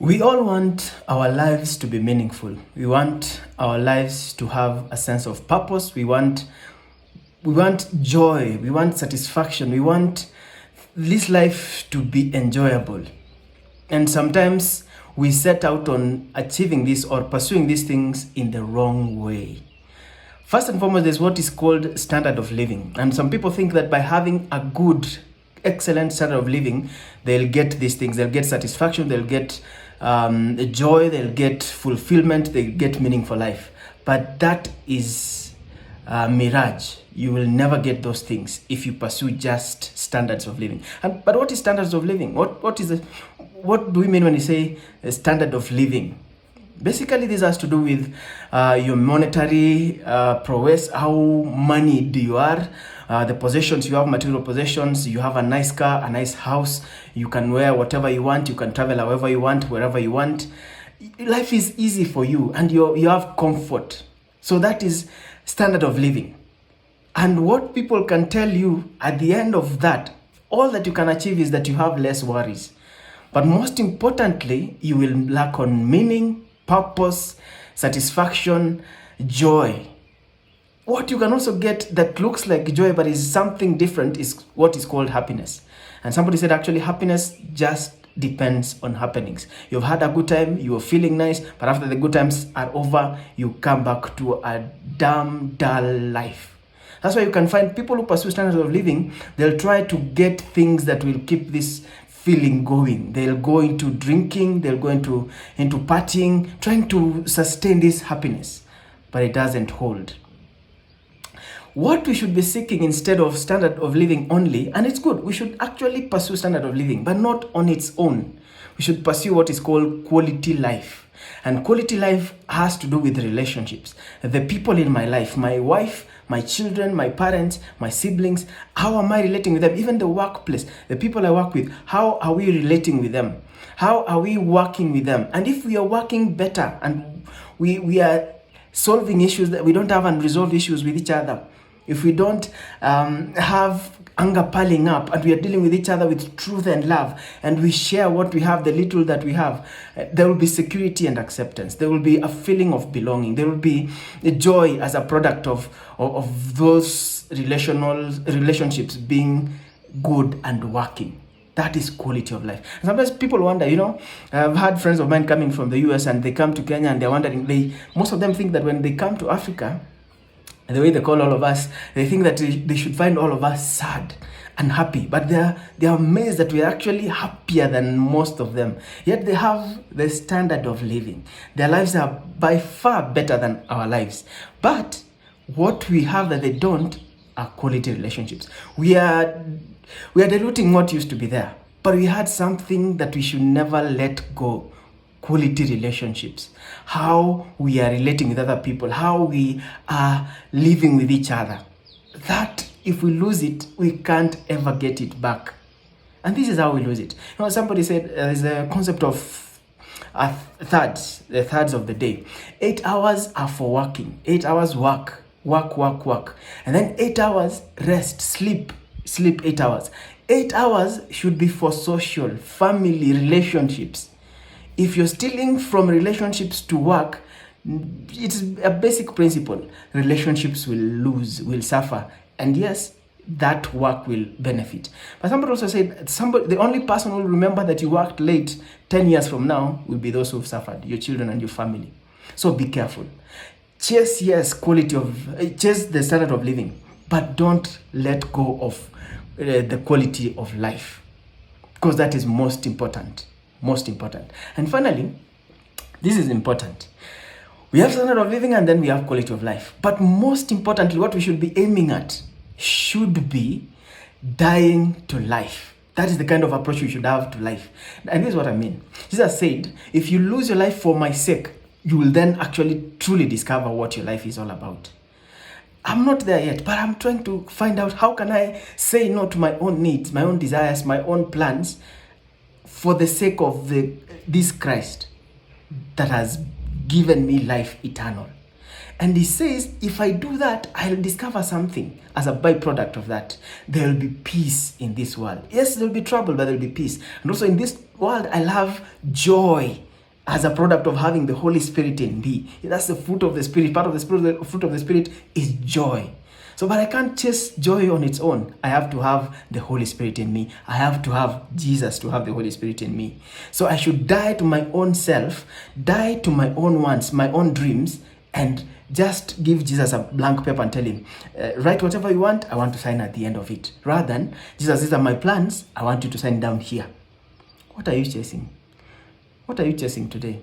We all want our lives to be meaningful. We want our lives to have a sense of purpose. We want joy. We want satisfaction. We want this life to be enjoyable. And sometimes we set out on achieving this or pursuing these things in the wrong way. First and foremost, there's what is called standard of living. And some people think that by having a good, excellent standard of living, they'll get these things. They'll get satisfaction, they'll get joy, they'll get fulfillment, they'll get meaning for life. But that is a mirage. You will never get those things if you pursue just standards of living. But what is standards of living? What do we mean when we say a standard of living? Basically, this has to do with your monetary prowess, how moneyed you are, the possessions you have, material possessions. You have a nice car, a nice house. You can wear whatever you want. You can travel however you want, wherever you want. Life is easy for you, and you have comfort. So that is standard of living. And what people can tell you at the end of that, all that you can achieve is that you have less worries. But most importantly, you will lack on meaning, purpose, satisfaction, joy. What you can also get that looks like joy but is something different is what is called happiness. And somebody said actually happiness just depends on happenings. You've had a good time, you're feeling nice, but after the good times are over, you come back to a damn dull life. That's why you can find people who pursue standards of living, they'll try to get things that will keep this feeling going. They'll go into drinking, they'll go into partying, trying to sustain this happiness, but it doesn't hold. What we should be seeking instead of standard of living only, and it's good, we should actually pursue standard of living, but not on its own. We should pursue what is called quality life. And quality life has to do with relationships. The people in my life, my wife, my children, my parents, my siblings, how am I relating with them? Even the workplace, the people I work with, how are we relating with them? How are we working with them? And if we are working better and we are solving issues, that we don't have unresolved issues with each other, if we don't have anger piling up and we are dealing with each other with truth and love, and we share what we have, the little that we have, there will be security and acceptance. There will be a feeling of belonging. There will be a joy as a product of those relationships being good and working. That is quality of life. And sometimes people wonder, I've had friends of mine coming from the US and they come to Kenya and they're wondering, most of them think that when they come to Africa, the way they call all of us, they think that they should find all of us sad and happy. But they are amazed that we are actually happier than most of them. Yet they have the standard of living. Their lives are by far better than our lives. But what we have that they don't are quality relationships. We are diluting what used to be there. But we had something that we should never let go. Quality relationships, how we are relating with other people, how we are living with each other. That if we lose it, we can't ever get it back. And this is how we lose it. Somebody said there's a concept of the thirds of the day. 8 hours are for working. 8 hours work. And then 8 hours rest, sleep 8 hours. 8 hours should be for social, family, relationships. If you're stealing from relationships to work, it's a basic principle. Relationships will suffer. And yes, that work will benefit. But somebody also said, the only person who will remember that you worked late 10 years from now will be those who've suffered, your children and your family. So be careful. Chase the standard of living, but don't let go of the quality of life, because that is most important. And finally, this is important. We have standard of living and then we have quality of life. But most importantly, what we should be aiming at should be dying to life. That is the kind of approach we should have to life. And this is what I mean. Jesus said, if you lose your life for my sake, you will then actually truly discover what your life is all about. I'm not there yet, but I'm trying to find out how can I say no to my own needs, my own desires, my own plans, for the sake of this Christ that has given me life eternal. And he says, if I do that, I'll discover something as a byproduct of that. There will be peace in this world. Yes, there will be trouble, but there will be peace. And also in this world, I'll have joy. as a product of having the Holy Spirit in me. That's the fruit of the Spirit. Part of the spirit, the fruit of the Spirit is joy. So, but I can't chase joy on its own. I have to have the Holy Spirit in me. I have to have Jesus to have the Holy Spirit in me. So I should die to my own self, die to my own wants, my own dreams, and just give Jesus a blank paper and tell him, write whatever you want, I want to sign at the end of it. Rather than, Jesus, these are my plans, I want you to sign down here. What are you chasing? What are you chasing today?